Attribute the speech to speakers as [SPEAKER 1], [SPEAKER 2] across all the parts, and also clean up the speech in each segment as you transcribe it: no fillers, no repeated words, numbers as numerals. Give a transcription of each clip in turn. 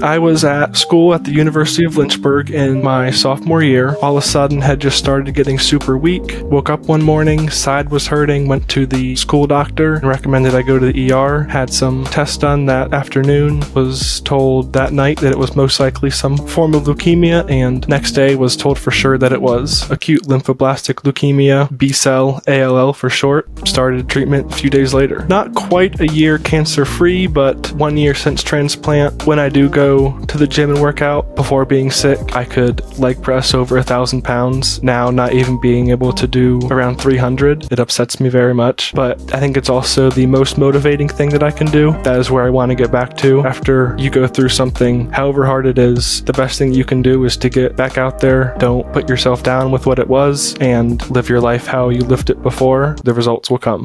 [SPEAKER 1] I was at school at the University of Lynchburg in my sophomore year. All of a sudden had just started getting super weak. Woke up one morning, side was hurting, went to the school doctor and recommended I go to the ER. Had some tests done that afternoon, was told that night that it was most likely some form of leukemia, and next day was told for sure that it was acute lymphoblastic leukemia, B-cell, ALL for short. Started treatment a few days later. Not quite a year cancer-free, but 1 year since transplant. When I do go to the gym and work out before being sick, I could leg press over 1,000 pounds. Now not even being able to do around 300, it upsets me very much, but I think it's also the most motivating thing that I can do. That is where I want to get back to. After you go through something, however hard it is, the best thing you can do is to get back out there. Don't put yourself down with what it was and live your life how you lived it before. The results will come.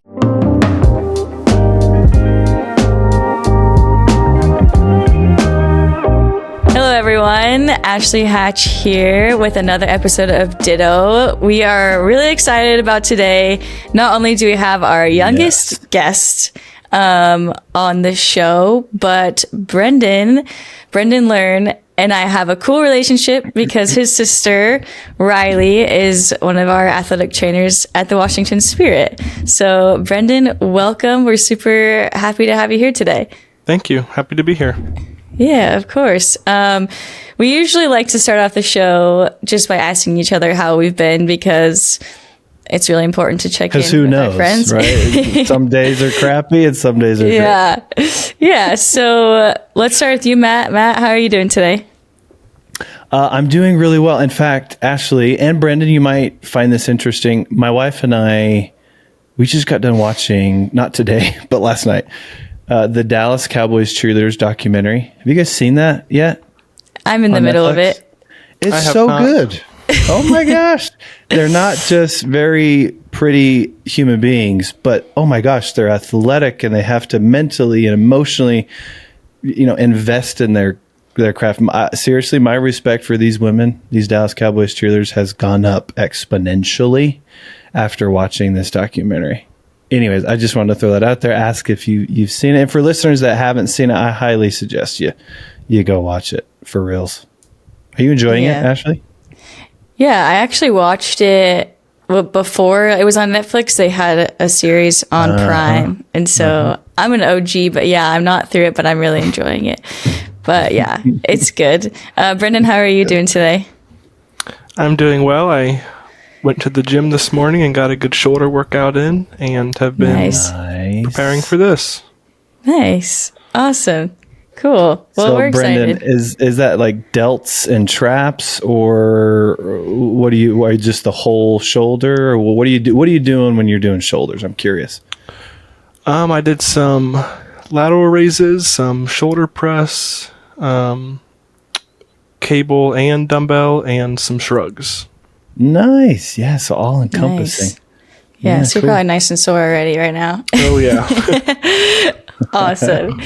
[SPEAKER 2] Hello everyone, Ashley Hatch here with another episode of Ditto. We are really excited about today. Not only do we have our youngest guest on the show, but Brendan Learn and I have a cool relationship because his sister, Riley, is one of our athletic trainers at the Washington Spirit. So Brendan, welcome. We're super happy to have you here today.
[SPEAKER 1] Thank you. Happy to be here.
[SPEAKER 2] Yeah, of course. We usually like to start off the show just by asking each other how we've been because it's really important to check in with our friends.
[SPEAKER 3] Right? Some days are crappy and some days are great.
[SPEAKER 2] Yeah. So let's start with you, Matt. Matt, how are you doing today?
[SPEAKER 3] I'm doing really well. In fact, Ashley and Brendan, you might find this interesting. My wife and I, we just got done watching, not today, but last night, the Dallas Cowboys cheerleaders documentary. Have you guys seen that yet?
[SPEAKER 2] I'm in the middle of it.
[SPEAKER 3] It's so good. Oh my gosh. They're not just very pretty human beings, but oh my gosh, they're athletic and they have to mentally and emotionally, invest in their craft. Seriously, my respect for these women, these Dallas Cowboys cheerleaders, has gone up exponentially after watching this documentary. Anyways, I just wanted to throw that out there. Ask if you've seen it. And for listeners that haven't seen it, I highly suggest you go watch it for reals. Are you enjoying it, Ashley?
[SPEAKER 2] Yeah, I actually watched it before it was on Netflix. They had a series on Prime. And so I'm an OG, but yeah, I'm not through it, but I'm really enjoying it. But yeah, it's good. Brendan, how are you doing today?
[SPEAKER 1] I'm doing well. I went to the gym this morning and got a good shoulder workout in and have been preparing for this. Nice.
[SPEAKER 2] Awesome. Cool. Well,
[SPEAKER 3] so
[SPEAKER 2] we're excited.
[SPEAKER 3] Brendan, is that like delts and traps, or what are you just the whole shoulder, or what do you do? What are you doing when you're doing shoulders? I'm curious.
[SPEAKER 1] I did some lateral raises, some shoulder press, cable and dumbbell, and some shrugs.
[SPEAKER 3] Nice. Yeah, so all encompassing.
[SPEAKER 2] Nice. Yeah, so you're probably nice and sore already right now.
[SPEAKER 1] Oh, yeah.
[SPEAKER 2] Awesome.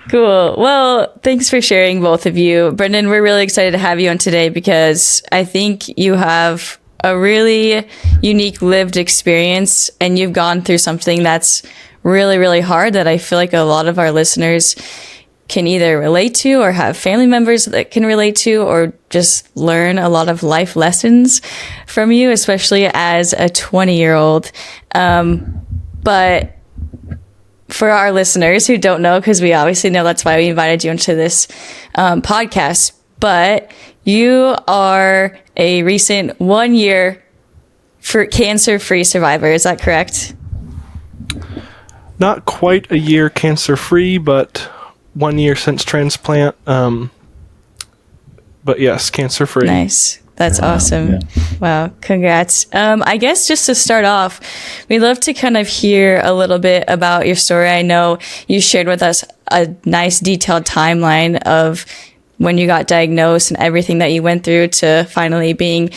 [SPEAKER 2] Cool. Well, thanks for sharing, both of you. Brendan, we're really excited to have you on today because I think you have a really unique lived experience and you've gone through something that's really, really hard that I feel like a lot of our listeners can either relate to or have family members that can relate to or just learn a lot of life lessons from you, especially as a 20-year-old. But for our listeners who don't know, because we obviously know that's why we invited you into this podcast, but you are a recent 1 year for cancer-free survivor. Is that correct?
[SPEAKER 1] Not quite a year cancer-free, but 1 year since transplant. But yes, cancer-free.
[SPEAKER 2] Nice. That's awesome. Yeah. Wow. Congrats. I guess just to start off, we'd love to kind of hear a little bit about your story. I know you shared with us a nice detailed timeline of when you got diagnosed and everything that you went through to finally being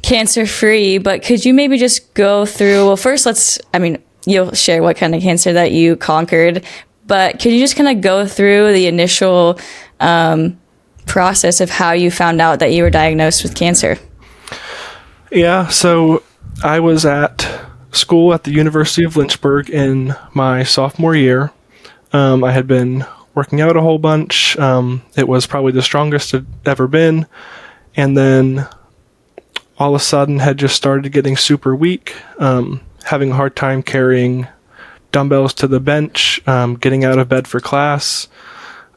[SPEAKER 2] cancer-free. But could you maybe just go through, well, first you'll share what kind of cancer that you conquered, but could you just kind of go through the initial process of how you found out that you were diagnosed with cancer?
[SPEAKER 1] Yeah, so I was at school at the University of Lynchburg in my sophomore year. I had been working out a whole bunch. It was probably the strongest I'd ever been. And then all of a sudden had just started getting super weak, having a hard time carrying dumbbells to the bench, getting out of bed for class.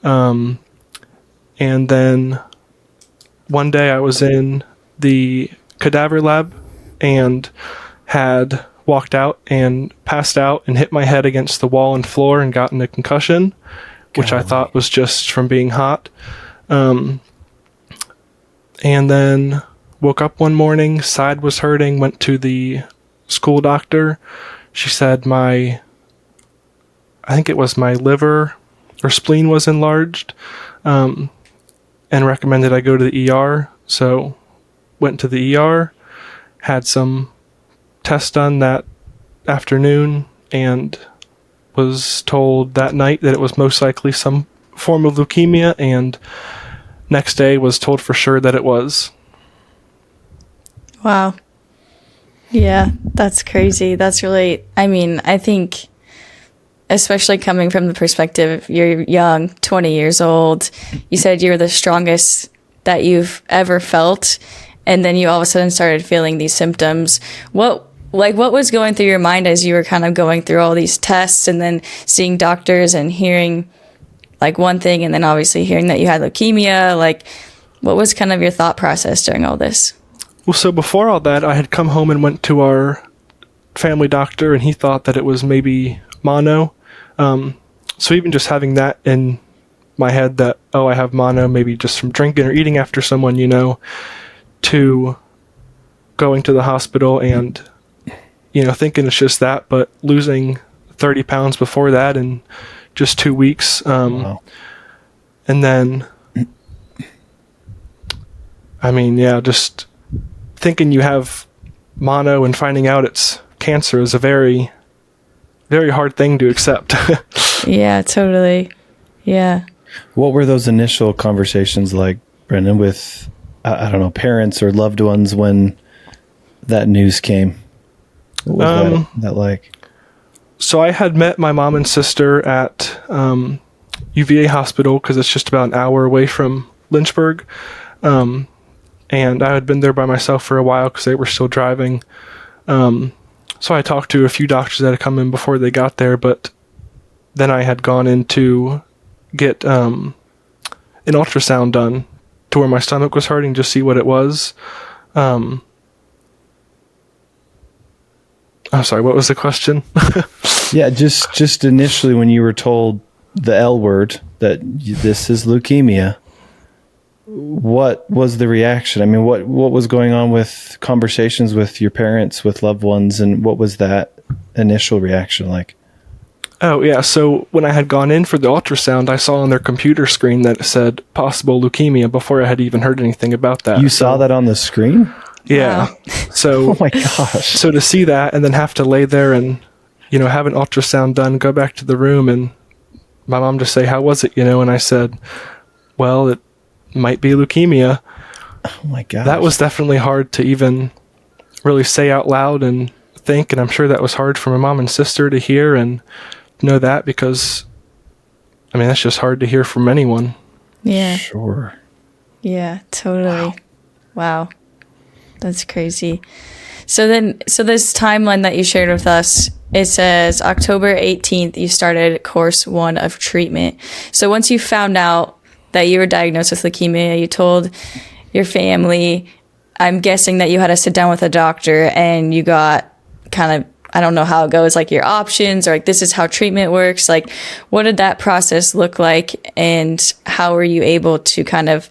[SPEAKER 1] And then one day I was in the cadaver lab and had walked out and passed out and hit my head against the wall and floor and gotten a concussion, which I thought was just from being hot. And then woke up one morning, side was hurting, went to the school doctor. She said I think it was my liver or spleen was enlarged, and recommended I go to the ER. So went to the ER, had some tests done that afternoon, and was told that night that it was most likely some form of leukemia, and next day was told for sure that it was.
[SPEAKER 2] Wow. Yeah, that's crazy. That's really, I think, especially coming from the perspective, you're young, 20 years old, you said you're the strongest that you've ever felt, and then you all of a sudden started feeling these symptoms. What was going through your mind as you were kind of going through all these tests and then seeing doctors and hearing like one thing and then obviously hearing that you had leukemia? Like, what was kind of your thought process during all this?
[SPEAKER 1] Well, so before all that, I had come home and went to our family doctor, and he thought that it was maybe mono. So even just having that in my head that, oh, I have mono, maybe just from drinking or eating after someone, to going to the hospital and, thinking it's just that, but losing 30 pounds before that in just 2 weeks.
[SPEAKER 3] Wow.
[SPEAKER 1] And then, just thinking you have mono and finding out it's cancer is a very, very hard thing to accept.
[SPEAKER 2] Yeah, totally. Yeah.
[SPEAKER 3] What were those initial conversations like, Brendan, with, I don't know, parents or loved ones when that news came? What was that like?
[SPEAKER 1] So I had met my mom and sister at UVA hospital because it's just about an hour away from Lynchburg. And I had been there by myself for a while because they were still driving. So I talked to a few doctors that had come in before they got there, but then I had gone in to get an ultrasound done to where my stomach was hurting to see what it was. I'm sorry, what was the question?
[SPEAKER 3] Yeah, just initially when you were told the L word, that this is leukemia, what was the reaction? I mean, what was going on with conversations with your parents, with loved ones, and what was that initial reaction like?
[SPEAKER 1] Oh, yeah. So when I had gone in for the ultrasound, I saw on their computer screen that it said possible leukemia before I had even heard anything about that.
[SPEAKER 3] You saw that on the screen?
[SPEAKER 1] Yeah.
[SPEAKER 2] Wow.
[SPEAKER 1] So,
[SPEAKER 3] oh my gosh.
[SPEAKER 1] So to see that and then have to lay there and, have an ultrasound done, go back to the room, and my mom just say, how was it? And I said, well, it might be leukemia.
[SPEAKER 3] Oh my gosh.
[SPEAKER 1] That was definitely hard to even really say out loud and think. And I'm sure that was hard for my mom and sister to hear and know that, because that's just hard to hear from anyone.
[SPEAKER 2] Yeah.
[SPEAKER 3] Sure.
[SPEAKER 2] Yeah, totally. Wow. That's crazy. So this timeline that you shared with us, it says October 18th, you started course 1 of treatment. So once you found out that you were diagnosed with leukemia, you told your family, I'm guessing that you had to sit down with a doctor and you got kind of, I don't know how it goes, like your options, or like this is how treatment works. Like, what did that process look like, and how were you able to kind of,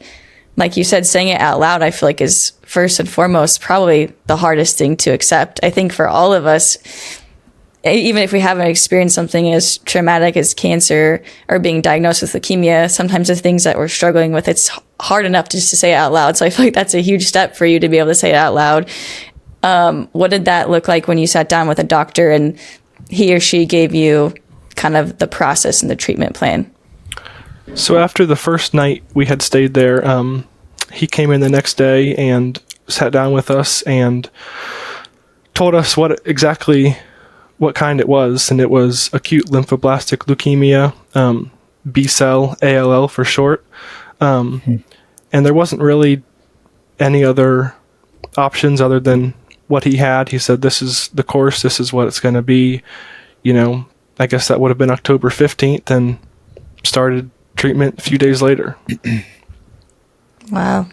[SPEAKER 2] like you said, saying it out loud, I feel like is first and foremost probably the hardest thing to accept. I think for all of us, even if we haven't experienced something as traumatic as cancer or being diagnosed with leukemia, sometimes the things that we're struggling with, it's hard enough just to say it out loud. So I feel like that's a huge step for you to be able to say it out loud. What did that look like when you sat down with a doctor and he or she gave you kind of the process and the treatment plan?
[SPEAKER 1] So after the first night we had stayed there, he came in the next day and sat down with us and told us what kind it was. And it was acute lymphoblastic leukemia. B-cell ALL for short. And there wasn't really any other options other than what he had. He said, this is the course, this is what it's going to be. I guess that would have been October 15th, and started treatment a few days later.
[SPEAKER 2] Wow.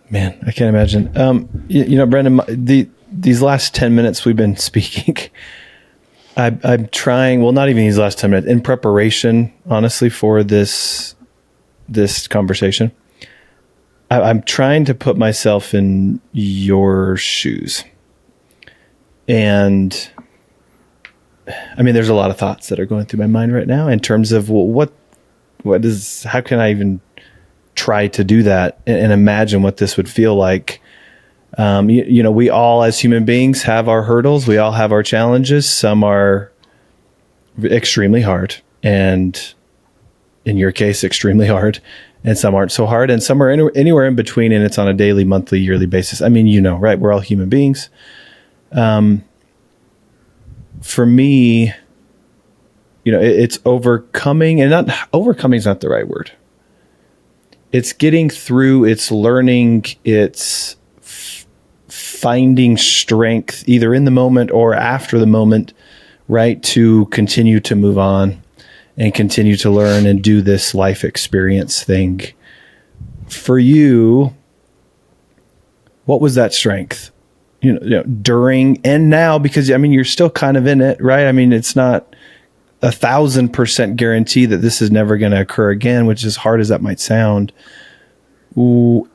[SPEAKER 3] Man, I can't imagine. Brendan, these last 10 minutes we've been speaking, I'm trying, well, not even these last 10 minutes, in preparation, honestly, for this conversation, I'm trying to put myself in your shoes. And I mean, there's a lot of thoughts that are going through my mind right now in terms of how can I even try to do that and imagine what this would feel like. We all as human beings have our hurdles. We all have our challenges. Some are extremely hard, and in your case, extremely hard, and some aren't so hard, and some are anywhere in between, and it's on a daily, monthly, yearly basis. I mean, right? We're all human beings. For me, it's overcoming, and not overcoming is not the right word. It's getting through, it's learning, it's finding strength either in the moment or after the moment, right? To continue to move on and continue to learn and do this life experience thing. For you, what was that strength? During and now, because you're still kind of in it, right? I mean, it's not 1,000% guarantee that this is never going to occur again, which as hard as that might sound,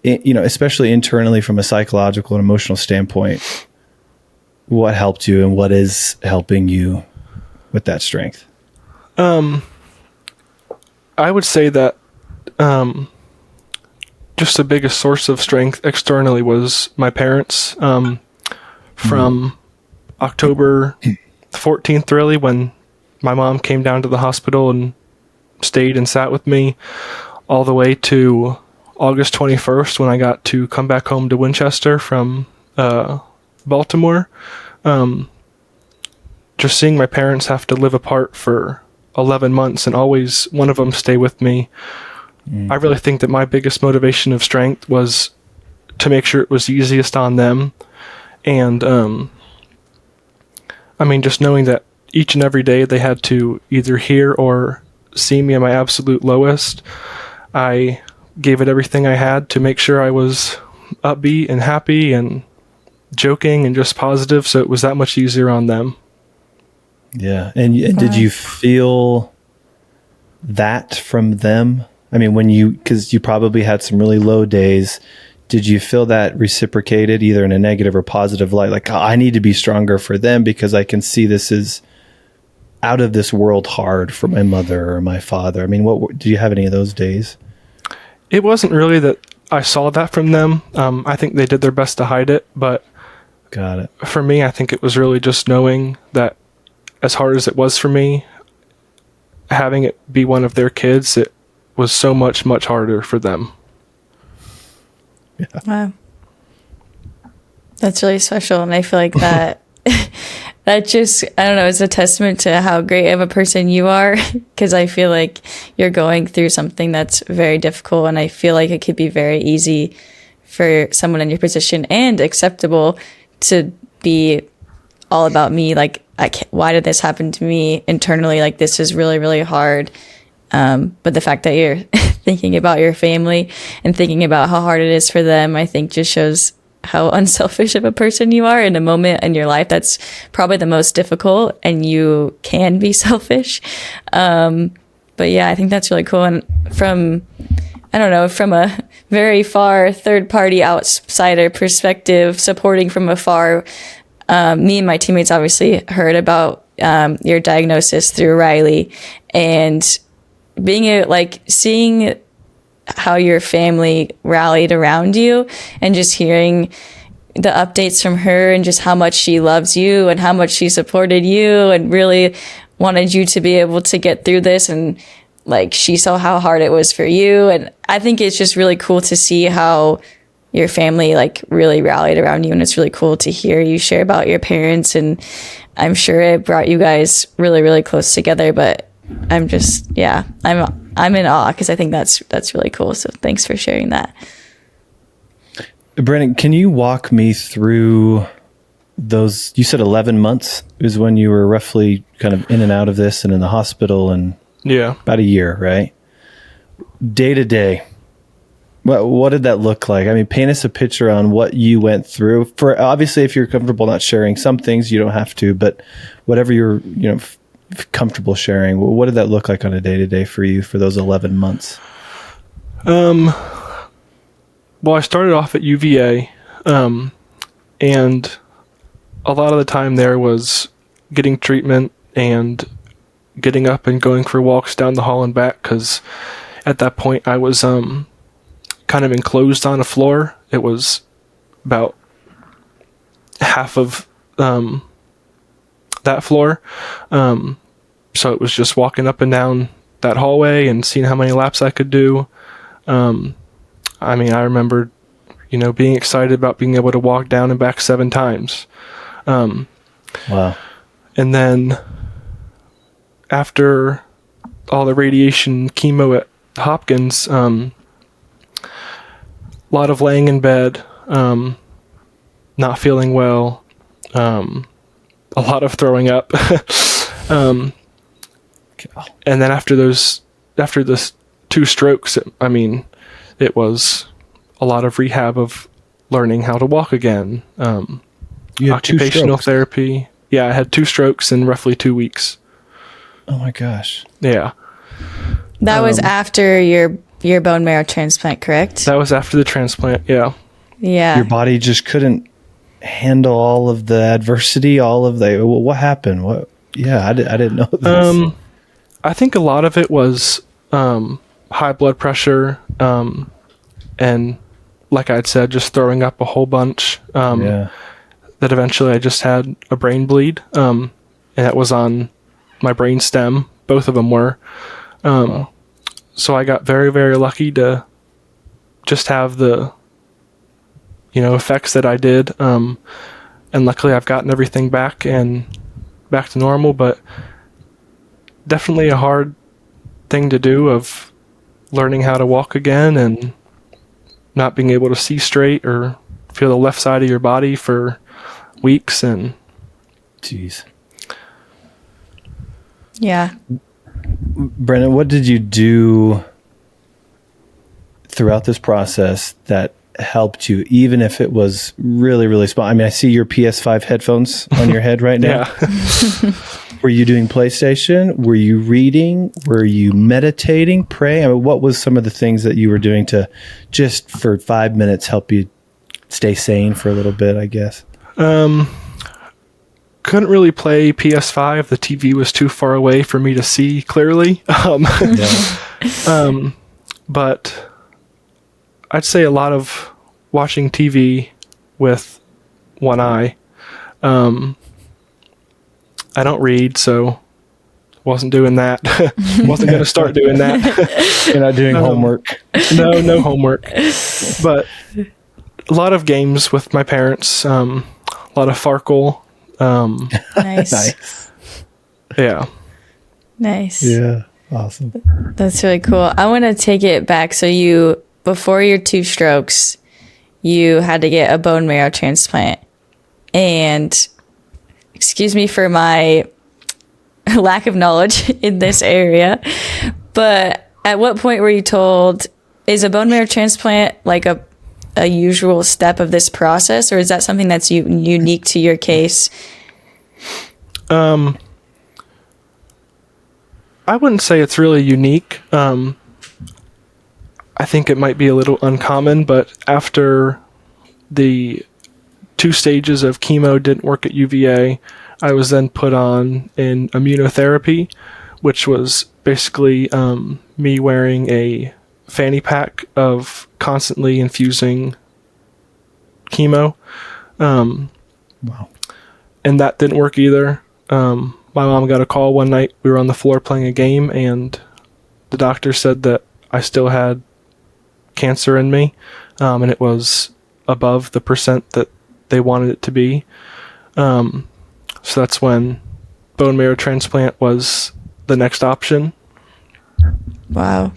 [SPEAKER 3] especially internally from a psychological and emotional standpoint, what helped you and what is helping you with that strength?
[SPEAKER 1] I would say that, just the biggest source of strength externally was my parents. From October 14th, really, when my mom came down to the hospital and stayed and sat with me, all the way to August 21st, when I got to come back home to Winchester from Baltimore. Just seeing my parents have to live apart for 11 months and always one of them stay with me. I really think that my biggest motivation of strength was to make sure it was easiest on them. And, just knowing that each and every day they had to either hear or see me at my absolute lowest, I gave it everything I had to make sure I was upbeat and happy and joking and just positive. So it was that much easier on them. Yeah. And did you feel that from them? I mean, because you probably had some really low days, did you feel that reciprocated either in a negative or positive light? Like, I need to be stronger for them because I can see this is out of this world hard for my mother or my father. I mean, did you have any of those days? It wasn't really that I saw that from them. I think they did their best to hide it, but got it. For me, I think it was really just knowing that as hard as it was for me, having it be one of their kids, it was so much, much harder for them. Yeah.
[SPEAKER 2] Wow. That's really special. And I feel like that, that just, I don't know, is a testament to how great of a person you are. Because I feel like you're going through something that's very difficult. And I feel like it could be very easy for someone in your position and acceptable to be all about me. Like, why did this happen to me internally? Like, this is really, really hard. But the fact that you're thinking about your family and thinking about how hard it is for them, I think just shows how unselfish of a person you are in a moment in your life that's probably the most difficult, and you can be selfish. But yeah, I think that's really cool. And from a very far third party outsider perspective, supporting from afar, me and my teammates obviously heard about your diagnosis through Riley, and seeing how your family rallied around you and just hearing the updates from her and just how much she loves you and how much she supported you and really wanted you to be able to get through this. And she saw how hard it was for you. And I think it's just really cool to see how your family really rallied around you. And it's really cool to hear you share about your parents. And I'm sure it brought you guys really, really close together. But I'm just, yeah, I'm in awe because I think that's really cool. So thanks for sharing that.
[SPEAKER 3] Brennan, can you walk me through those? You said 11 months is when you were roughly kind of in and out of this and in the hospital, and
[SPEAKER 1] Yeah.
[SPEAKER 3] about a year, right? Day to day, what did that look like? I mean, paint us a picture on what you went through. For obviously, if you're comfortable not sharing some things, you don't have to, but whatever you're comfortable sharing, what did that look like on a day to day for you for those 11 months?
[SPEAKER 1] Well, I started off at UVA, and a lot of the time there was getting treatment and getting up and going for walks down the hall and back, because at that point I was kind of enclosed on a floor. It was about half of that floor. So it was just walking up and down that hallway and seeing how many laps I could do. I mean, I remember, being excited about being able to walk down and back 7 times.
[SPEAKER 3] Wow.
[SPEAKER 1] And then after all the radiation chemo at Hopkins, a lot of laying in bed, not feeling well, a lot of throwing up. And then after the 2 strokes, it was a lot of rehab of learning how to walk again.
[SPEAKER 3] You had 2
[SPEAKER 1] occupational
[SPEAKER 3] strokes?
[SPEAKER 1] therapy. Yeah, I had 2 strokes in roughly 2 weeks.
[SPEAKER 3] Oh my gosh.
[SPEAKER 1] Yeah.
[SPEAKER 2] That was after your bone marrow transplant, correct?
[SPEAKER 1] That was after the transplant, yeah.
[SPEAKER 2] Yeah.
[SPEAKER 3] Your body just couldn't handle all of the adversity, what happened? I didn't know this.
[SPEAKER 1] I think a lot of it was high blood pressure, and like I'd said, just throwing up a whole bunch. That eventually I just had a brain bleed, and that was on my brain stem. Both of them were. So I got very, very lucky to just have the, effects that I did. And luckily I've gotten everything back to normal, but definitely a hard thing to do, of learning how to walk again and not being able to see straight or feel the left side of your body for weeks. And
[SPEAKER 3] Jeez.
[SPEAKER 2] Yeah.
[SPEAKER 3] Brennan, what did you do throughout this process that helped you, even if it was really, really small? I mean, I see your PS5 headphones on your head right now.
[SPEAKER 1] yeah.
[SPEAKER 3] Were you doing PlayStation? Were you reading? Were you meditating, praying? I mean, what was some of the things that you were doing to just for 5 minutes help you stay sane for a little bit, I guess?
[SPEAKER 1] Couldn't really play PS5. The TV was too far away for me to see clearly. But I'd say a lot of watching TV with one eye. I don't read, so wasn't doing that. Wasn't going to start doing that.
[SPEAKER 3] You're not doing homework.
[SPEAKER 1] No homework. But a lot of games with my parents. A lot of Farkle.
[SPEAKER 2] Nice.
[SPEAKER 3] Nice.
[SPEAKER 1] Yeah.
[SPEAKER 2] Nice.
[SPEAKER 3] Yeah. Awesome.
[SPEAKER 2] That's really cool. I want to take it back. So before your 2 strokes, you had to get a bone marrow transplant. And excuse me for my lack of knowledge in this area, but at what point were you told, is a bone marrow transplant like a usual step of this process, or is that something that's unique to your case?
[SPEAKER 1] I wouldn't say it's really unique. I think it might be a little uncommon, but after the 2 stages of chemo didn't work at UVA, I was then put on an immunotherapy, which was basically me wearing a fanny pack of constantly infusing chemo.
[SPEAKER 3] Wow.
[SPEAKER 1] And that didn't work either. My mom got a call one night. We were on the floor playing a game, and the doctor said that I still had cancer in me, and it was above the percent that they wanted it to be. So that's when bone marrow transplant was the next option.
[SPEAKER 2] Wow.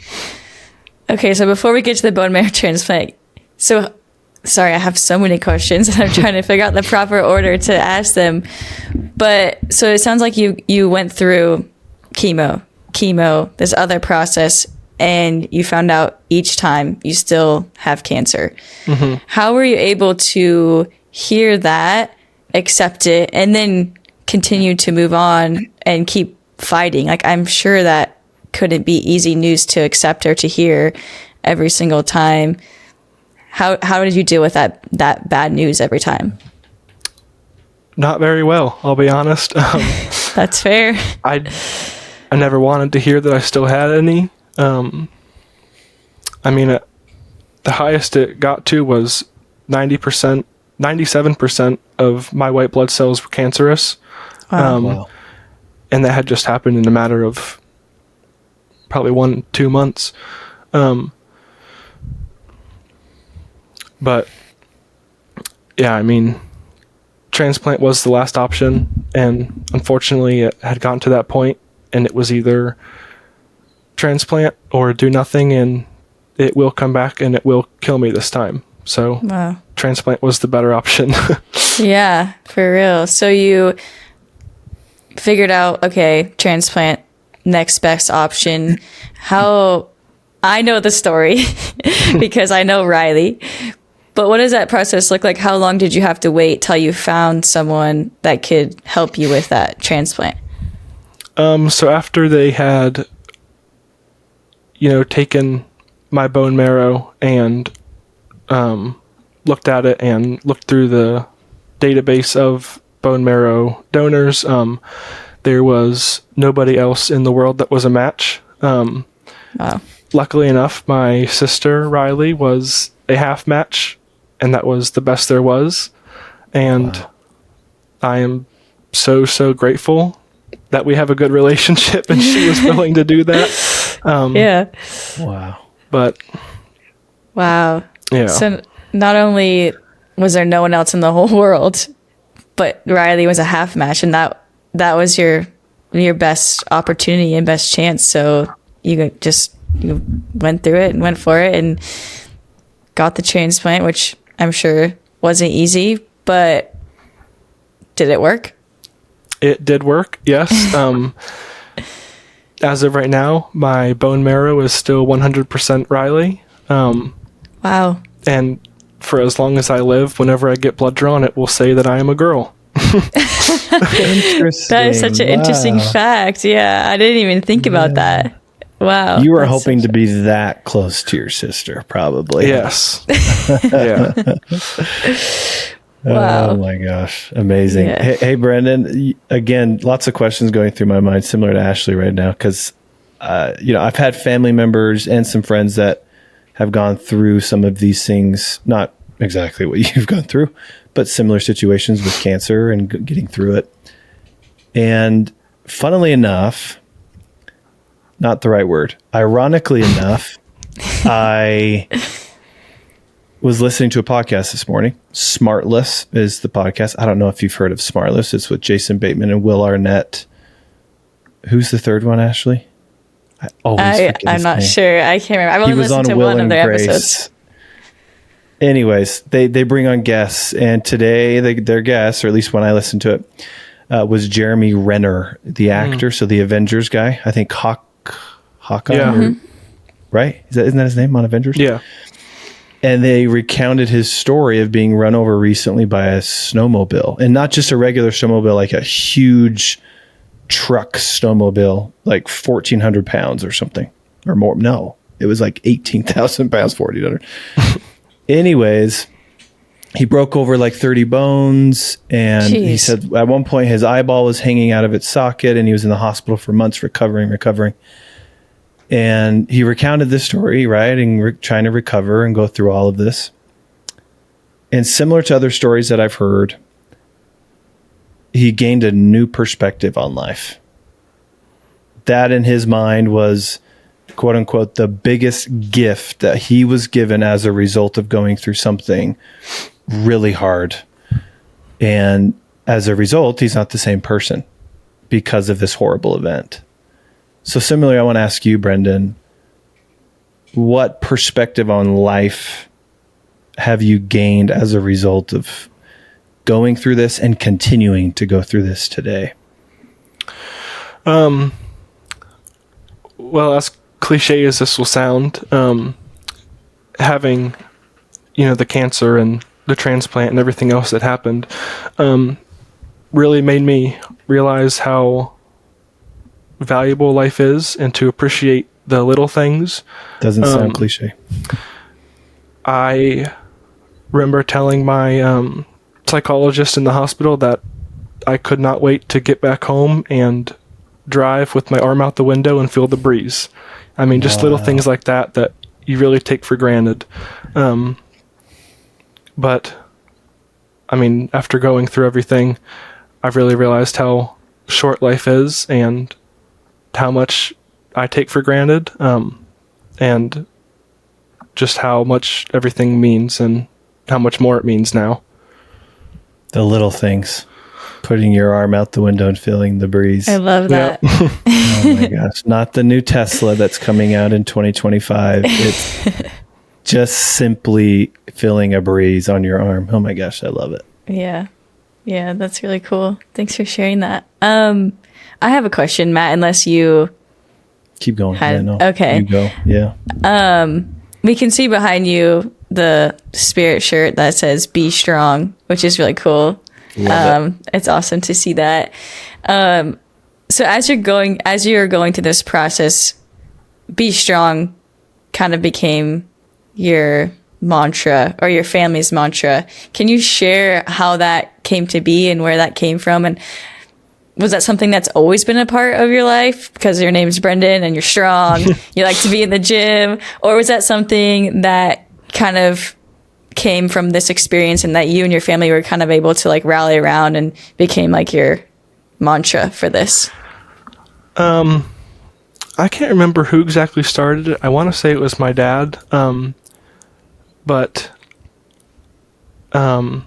[SPEAKER 2] Okay, so before we get to the bone marrow transplant, so sorry, I have so many questions and I'm trying to figure out the proper order to ask them. But so it sounds like you went through chemo, this other process, and you found out each time you still have cancer. Mm-hmm. How were you able to hear that, accept it, and then continue to move on and keep fighting? Like, I'm sure that couldn't be easy news to accept or to hear every single time. How did you deal with that bad news every time?
[SPEAKER 1] Not very well, I'll be honest.
[SPEAKER 2] That's fair.
[SPEAKER 1] I never wanted to hear that I still had any. The highest it got to was 90%, 97% of my white blood cells were cancerous.
[SPEAKER 3] Wow.
[SPEAKER 1] And that had just happened in a matter of probably 1-2 months. But yeah, transplant was the last option, and unfortunately it had gotten to that point, and it was either transplant or do nothing, and it will come back and it will kill me this time. So wow. Transplant was the better option.
[SPEAKER 2] Yeah, for real. So you figured out, okay, transplant, next best option. How I know the story because I know Riley. But what does that process look like? How long did you have to wait till you found someone that could help you with that transplant?
[SPEAKER 1] So after they had, taken my bone marrow and looked at it and looked through the database of bone marrow donors, there was nobody else in the world that was a match.
[SPEAKER 2] Wow.
[SPEAKER 1] Luckily enough, my sister Riley was a half match, and that was the best there was. And wow. I am so, so grateful that we have a good relationship and she was willing to do that.
[SPEAKER 2] Yeah.
[SPEAKER 3] Wow.
[SPEAKER 1] But.
[SPEAKER 2] Wow.
[SPEAKER 1] Yeah.
[SPEAKER 2] So not only was there no one else in the whole world, but Riley was a half match, and that was your best opportunity and best chance. So you went through it and went for it and got the transplant, which I'm sure wasn't easy, but did it work?
[SPEAKER 1] It did work, yes. As of right now, my bone marrow is still 100% Riley.
[SPEAKER 2] Wow.
[SPEAKER 1] And for as long as I live, whenever I get blood drawn, it will say that I am a girl.
[SPEAKER 2] That is such an interesting fact. Yeah, I didn't even think about that. Wow.
[SPEAKER 3] You were hoping to be that close to your sister, probably.
[SPEAKER 1] Yes. Yeah.
[SPEAKER 2] Wow.
[SPEAKER 3] Oh my gosh. Amazing.
[SPEAKER 2] Yeah.
[SPEAKER 3] Hey, Brendan, again, lots of questions going through my mind, similar to Ashley right now, because, I've had family members and some friends that have gone through some of these things, not exactly what you've gone through, but similar situations with cancer and getting through it. And funnily enough, not the right word, ironically enough, I was listening to a podcast this morning. Smartless is the podcast. I don't know if you've heard of Smartless. It's with Jason Bateman and Will Arnett. Who's the third one, Ashley?
[SPEAKER 2] I'm not sure. I can't remember. I've only listened to one of their episodes.
[SPEAKER 3] Anyways, they bring on guests, and today their guests, or at least when I listened to it, was Jeremy Renner, the actor, so the Avengers guy. I think Hawkeye,
[SPEAKER 1] yeah.
[SPEAKER 3] Right? Isn't that his name on Avengers?
[SPEAKER 1] Yeah.
[SPEAKER 3] And they recounted his story of being run over recently by a snowmobile, and not just a regular snowmobile, like a huge truck snowmobile, like 1,400 pounds or something, or more. No, it was like 18,000 pounds, 1,400. Anyways, he broke over like 30 bones, and Jeez. He said at one point his eyeball was hanging out of its socket, and he was in the hospital for months recovering. And he recounted this story, right, and trying to recover and go through all of this. And similar to other stories that I've heard, he gained a new perspective on life. That in his mind was, quote unquote, the biggest gift that he was given as a result of going through something really hard. And as a result, he's not the same person because of this horrible event. So similarly, I want to ask you, Brendan, what perspective on life have you gained as a result of going through this and continuing to go through this today?
[SPEAKER 1] Well, as cliche as this will sound, having, the cancer and the transplant and everything else that happened, really made me realize how valuable life is and to appreciate the little things.
[SPEAKER 3] Doesn't sound cliche.
[SPEAKER 1] I remember telling my psychologist in the hospital that I could not wait to get back home and drive with my arm out the window and feel the breeze. I mean, just little things like that you really take for granted. But, I mean, after going through everything, I've really realized how short life is and how much I take for granted, and just how much everything means and how much more it means now.
[SPEAKER 3] The little things. Putting your arm out the window and feeling the breeze.
[SPEAKER 2] I love that.
[SPEAKER 1] Yep.
[SPEAKER 3] Oh my gosh. Not the new Tesla that's coming out in 2025. It's just simply feeling a breeze on your arm. Oh my gosh, I love it.
[SPEAKER 2] Yeah. Yeah, that's really cool. Thanks for sharing that. I have a question, Matt, unless you
[SPEAKER 3] keep going.
[SPEAKER 2] Okay.
[SPEAKER 3] You go. Yeah.
[SPEAKER 2] We can see behind you the spirit shirt that says "Be Strong," which is really cool. It's awesome to see that. So as you're going through this process, "Be Strong" kind of became your mantra or your family's mantra. Can you share how that came to be and where that came from? And was that something that's always been a part of your life because your name's Brendan and you're strong, you like to be in the gym? Or was that something that kind of came from this experience and that you and your family were kind of able to like rally around and became like your mantra for this?
[SPEAKER 1] I can't remember who exactly started it. I want to say it was my dad. But whoever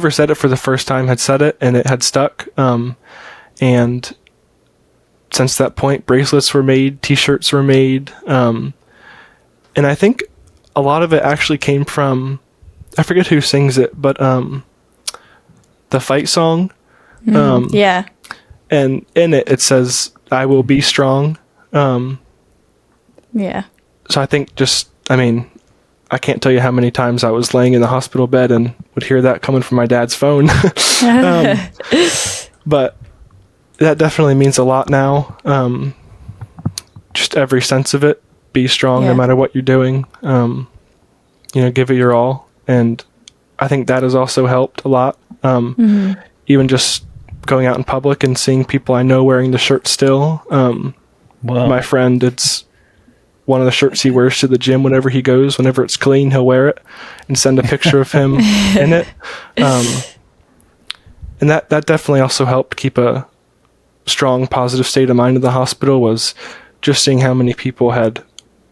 [SPEAKER 1] said it for the first time had said it and it had stuck. And since that point, bracelets were made, t-shirts were made. And I think a lot of it actually came from, I forget who sings it, but the fight song.
[SPEAKER 2] Yeah.
[SPEAKER 1] And in it says, "I will be strong."
[SPEAKER 2] Yeah.
[SPEAKER 1] So I think I can't tell you how many times I was laying in the hospital bed and would hear that coming from my dad's phone. But that definitely means a lot now. Just every sense of it. Be strong no matter what you're doing. Give it your all. And I think that has also helped a lot. Even just going out in public and seeing people I know wearing the shirt still.
[SPEAKER 3] Wow.
[SPEAKER 1] My friend, it's one of the shirts he wears to the gym whenever he goes. Whenever it's clean, he'll wear it and send a picture of him in it. And that definitely also helped keep a strong, positive state of mind in the hospital, was just seeing how many people had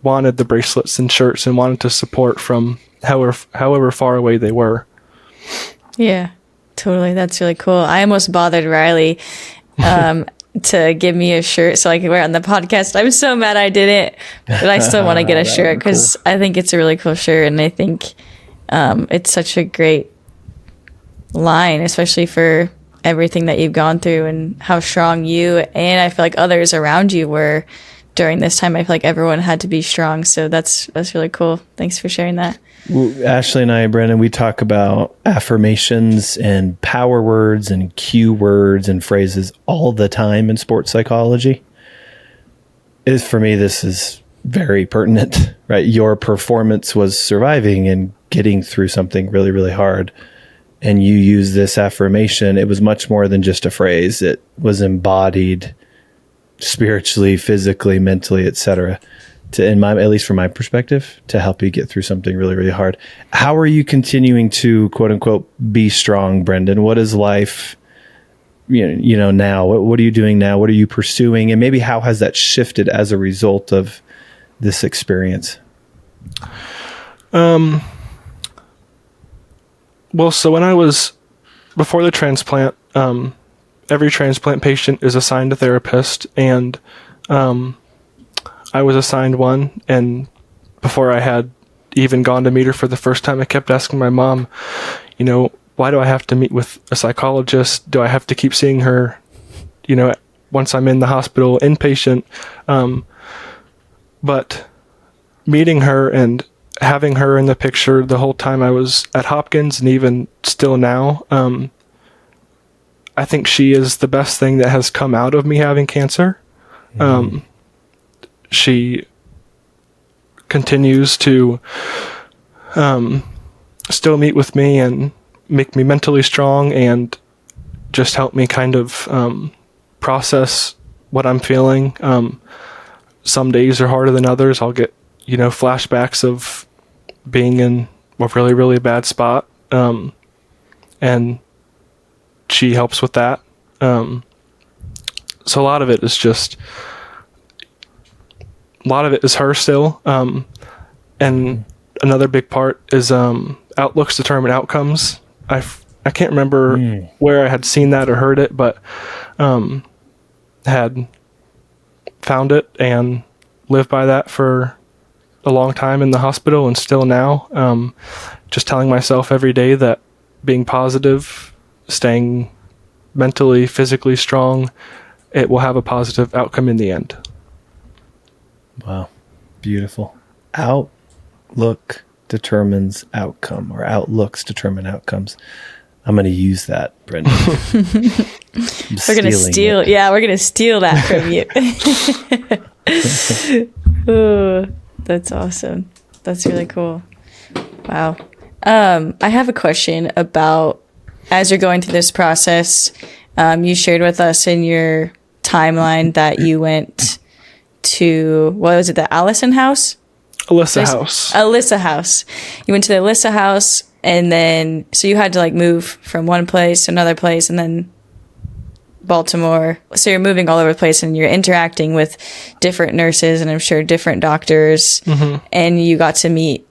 [SPEAKER 1] wanted the bracelets and shirts and wanted to support from however far away they were.
[SPEAKER 2] Yeah, totally. That's really cool. I almost bothered Riley to give me a shirt so I could wear it on the podcast. I'm so mad I didn't, but I still want to get a shirt because I think it's a really cool shirt, and I think it's such a great line, especially for everything that you've gone through and how strong you and I feel like others around you were during this time. I feel like everyone had to be strong, so that's really cool. Thanks for sharing that.
[SPEAKER 3] Ashley and I, Brendan, we talk about affirmations and power words and cue words and phrases all the time in sports psychology. For me, this is very pertinent, right? Your performance was surviving and getting through something really, really hard. And you use this affirmation. It was much more than just a phrase. It was embodied spiritually, physically, mentally, etc. At least from my perspective, to help you get through something really, really hard. How are you continuing to, quote unquote, be strong, Brendan? What is life, now? What are you doing now? What are you pursuing? And maybe how has that shifted as a result of this experience?
[SPEAKER 1] Well, so when I was, before the transplant, every transplant patient is assigned a therapist, and I was assigned one, and before I had even gone to meet her for the first time, I kept asking my mom, why do I have to meet with a psychologist? Do I have to keep seeing her, once I'm in the hospital inpatient? But meeting her and having her in the picture the whole time I was at Hopkins, and even still now, I think she is the best thing that has come out of me having cancer. She continues to still meet with me and make me mentally strong and just help me kind of process what I'm feeling. Some days are harder than others. I'll get, flashbacks of being in a really, really bad spot. And she helps with that. So a lot of it is her still. And another big part is outlooks determine outcomes. I can't remember where I had seen that or heard it, but had found it and lived by that for a long time in the hospital, and still now. Just telling myself every day that being positive, staying mentally, physically strong, it will have a positive outcome in the end.
[SPEAKER 3] Wow. Beautiful. Outlook determines outcome, or outlooks determine outcomes. I'm going to use that, Brendan.
[SPEAKER 2] We're going to steal. It. Yeah, we're going to steal that from you. Ooh, that's awesome. That's really cool. Wow. I have a question about, as you're going through this process, you shared with us in your timeline that you went to, what was it, the Allison house? Alyssa house. You went to the Alyssa house, and then, so you had to move from one place to another place, and then Baltimore. So you're moving all over the place, and you're interacting with different nurses, and I'm sure different doctors. Mm-hmm. And you got to meet,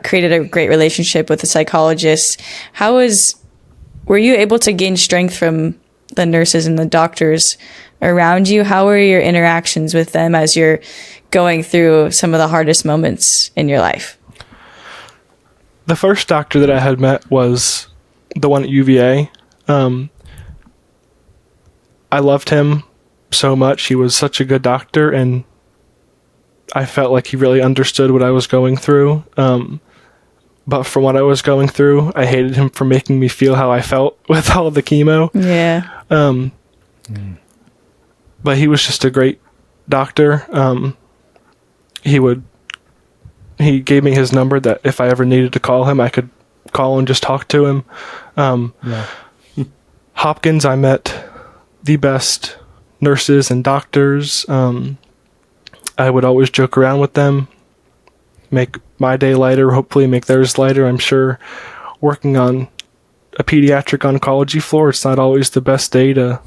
[SPEAKER 2] created a great relationship with a psychologist. Were you able to gain strength from the nurses and the doctors around you? How were your interactions with them as you're going through some of the hardest moments in your life?
[SPEAKER 1] The first doctor that I had met was the one at UVA. I loved him so much. He was such a good doctor, and I felt like he really understood what I was going through. But from what I was going through, I hated him for making me feel how I felt with all the chemo.
[SPEAKER 2] Yeah.
[SPEAKER 1] But he was just a great doctor. He gave me his number that if I ever needed to call him, I could call and just talk to him. Hopkins, I met the best nurses and doctors. I would always joke around with them, make my day lighter, hopefully make theirs lighter. I'm sure working on a pediatric oncology floor, it's not always the best day to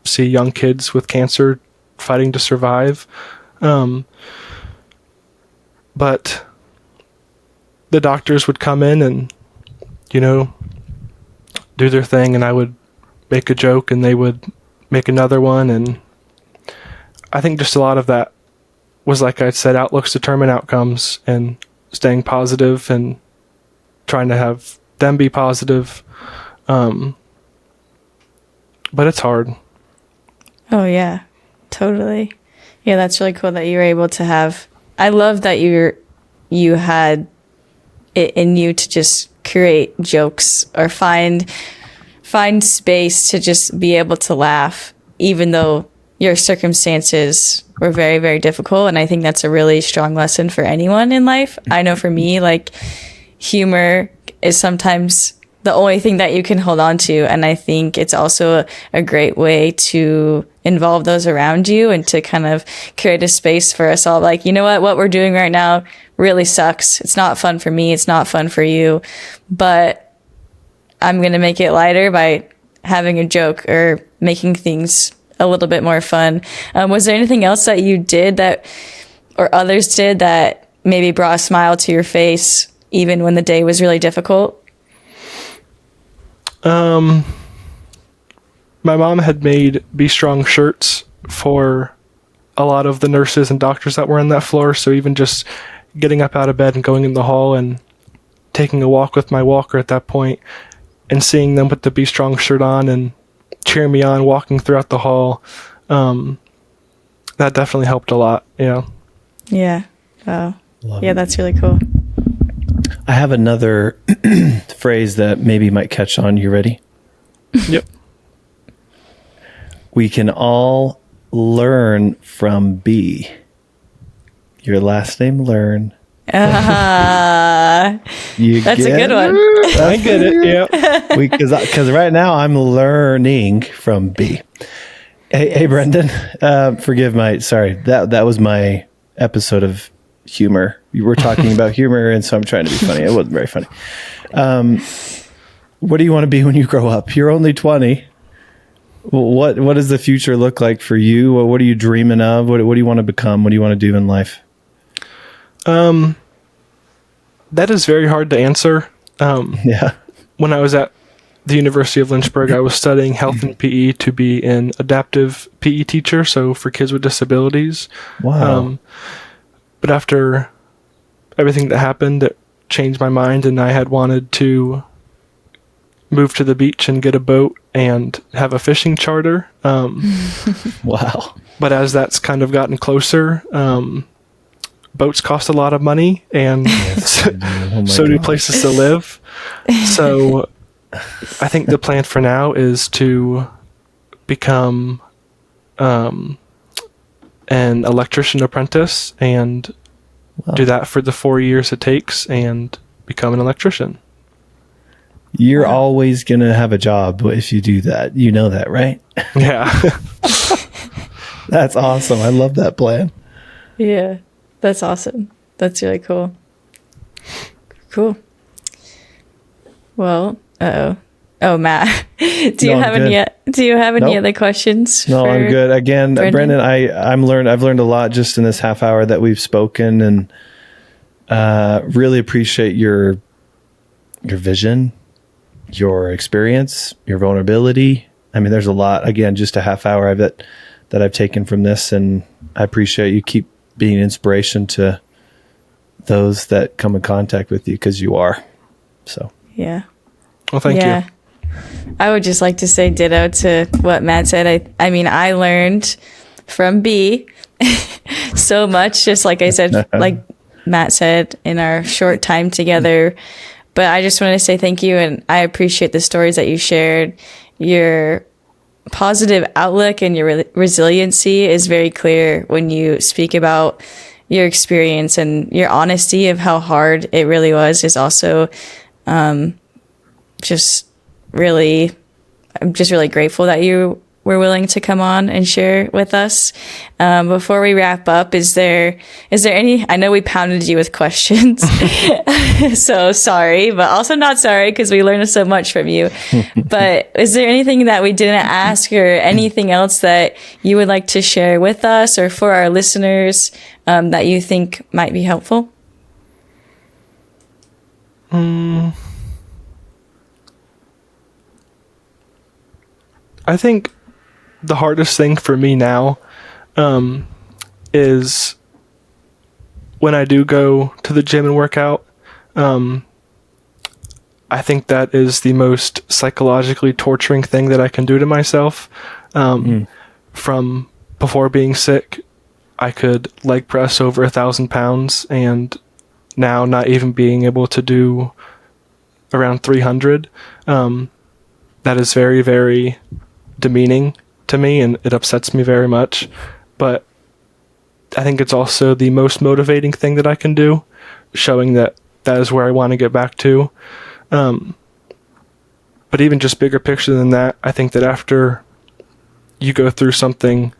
[SPEAKER 1] see young kids with cancer fighting to survive. But the doctors would come in and, do their thing, and I would make a joke and they would make another one. And I think just a lot of that was, like I said, outlooks determine outcomes, and staying positive and trying to have them be positive. But it's hard.
[SPEAKER 2] Oh, yeah, totally. Yeah, that's really cool that you were able to have. I love that you had it in you to just create jokes or find space to just be able to laugh, even though your circumstances were very, very difficult. And I think that's a really strong lesson for anyone in life. I know for me, humor is sometimes the only thing that you can hold on to. And I think it's also a great way to involve those around you and to kind of create a space for us all. What we're doing right now really sucks. It's not fun for me. It's not fun for you, but I'm going to make it lighter by having a joke or making things a little bit more fun. Was there anything else that you did or others did that maybe brought a smile to your face even when the day was really difficult?
[SPEAKER 1] my mom had made Be Strong shirts for a lot of the nurses and doctors that were on that floor. So even just getting up out of bed and going in the hall and taking a walk with my walker at that point and seeing them put the Be Strong shirt on and cheer me on walking throughout the hall, that definitely helped a lot. Yeah.
[SPEAKER 2] Yeah. Wow.
[SPEAKER 3] Love
[SPEAKER 2] Yeah,
[SPEAKER 3] it.
[SPEAKER 2] that's really cool.
[SPEAKER 3] I have another phrase that maybe might catch on. You ready?
[SPEAKER 1] Yep.
[SPEAKER 3] We can all learn from B. Your last name, Learn. You
[SPEAKER 2] That's a
[SPEAKER 3] get
[SPEAKER 2] good one.
[SPEAKER 3] it?
[SPEAKER 1] I get it. Yeah.
[SPEAKER 3] Because right now I'm learning from B. Hey, Brendan, forgive my, sorry, that was my episode of humor. You were talking about humor, and so I'm trying to be funny. It wasn't very funny. What do you want to be when you grow up? You're only 20. What does the future look like for you? What are you dreaming of? What do you want to become? What do you want to do in life?
[SPEAKER 1] That is very hard to answer.
[SPEAKER 3] Yeah.
[SPEAKER 1] When I was at the University of Lynchburg, I was studying health and PE to be an adaptive PE teacher, so for kids with disabilities.
[SPEAKER 3] Wow.
[SPEAKER 1] But after everything that happened, it changed my mind, and I had wanted to move to the beach and get a boat and have a fishing charter.
[SPEAKER 3] Wow.
[SPEAKER 1] But as that's kind of gotten closer, boats cost a lot of money, and so do places to live. So I think the plan for now is to become an electrician apprentice and do that for the 4 years it takes and become an electrician.
[SPEAKER 3] You're always going to have a job if you do that. You know that, right?
[SPEAKER 1] Yeah.
[SPEAKER 3] That's awesome. I love that plan.
[SPEAKER 2] Yeah, that's awesome. That's really cool. Cool. Well, oh, Matt, do you have any other questions?
[SPEAKER 3] No, I'm good. Again, Brendan, I've learned a lot just in this half hour that we've spoken, and really appreciate your vision, your experience, your vulnerability. I mean, there's a lot. Again, just a half hour that I've taken from this, and I appreciate you keep being inspiration to those that come in contact with you, because you are. So
[SPEAKER 2] yeah.
[SPEAKER 1] Well, thank you.
[SPEAKER 2] I would just like to say ditto to what Matt said. I mean, I learned from B so much, just like I said, like Matt said, in our short time together. But I just want to say thank you, and I appreciate the stories that you shared. Your positive outlook and your resiliency is very clear when you speak about your experience, and your honesty of how hard it really was is also I'm just really grateful that you were willing to come on and share with us. Before we wrap up, is there any, I know we pounded you with questions, so sorry, but also not sorry, because we learned so much from you. But is there anything that we didn't ask, or anything else that you would like to share with us or for our listeners that you think might be helpful?
[SPEAKER 1] I think the hardest thing for me now is when I do go to the gym and work out. I think that is the most psychologically torturing thing that I can do to myself. From before being sick, I could leg press over 1,000 pounds, and now not even being able to do around 300. That is very, very demeaning to me, and it upsets me very much. But I think it's also the most motivating thing that I can do, showing that that is where I want to get back to. But even just bigger picture than that, I think that after you go through something,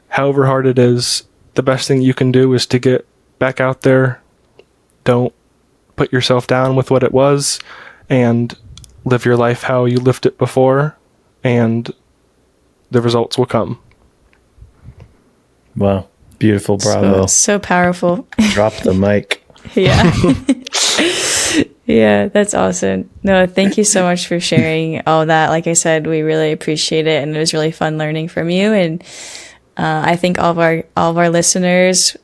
[SPEAKER 1] however hard it is, the best thing you can do is to get back out there. Don't put yourself down with what it was, and live your life how you lived it before, and the results will come.
[SPEAKER 3] Wow. Beautiful. Bravo.
[SPEAKER 2] So powerful.
[SPEAKER 3] Drop the mic.
[SPEAKER 2] Yeah. Yeah, that's awesome. No, thank you so much for sharing all that. Like I said, we really appreciate it, and it was really fun learning from you. And I think all of our listeners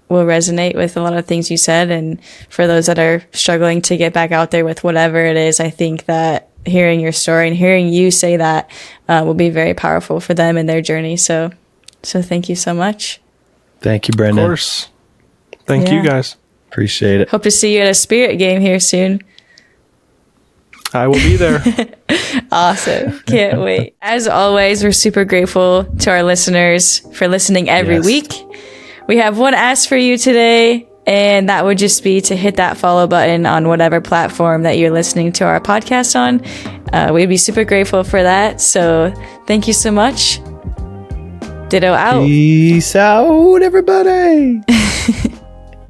[SPEAKER 2] will resonate with a lot of things you said. And for those that are struggling to get back out there with whatever it is, I think that hearing your story and hearing you say that will be very powerful for them in their journey. So thank you so much.
[SPEAKER 3] Thank you, Brenda.
[SPEAKER 1] Of course. Thank you guys.
[SPEAKER 3] Appreciate it.
[SPEAKER 2] Hope to see you at a Spirit game here soon.
[SPEAKER 1] I will be there.
[SPEAKER 2] Awesome. Can't wait. As always, we're super grateful to our listeners for listening every week. We have one ask for you today, and that would just be to hit that follow button on whatever platform that you're listening to our podcast on. We'd be super grateful for that. So thank you so much. Ditto out.
[SPEAKER 3] Peace out, everybody.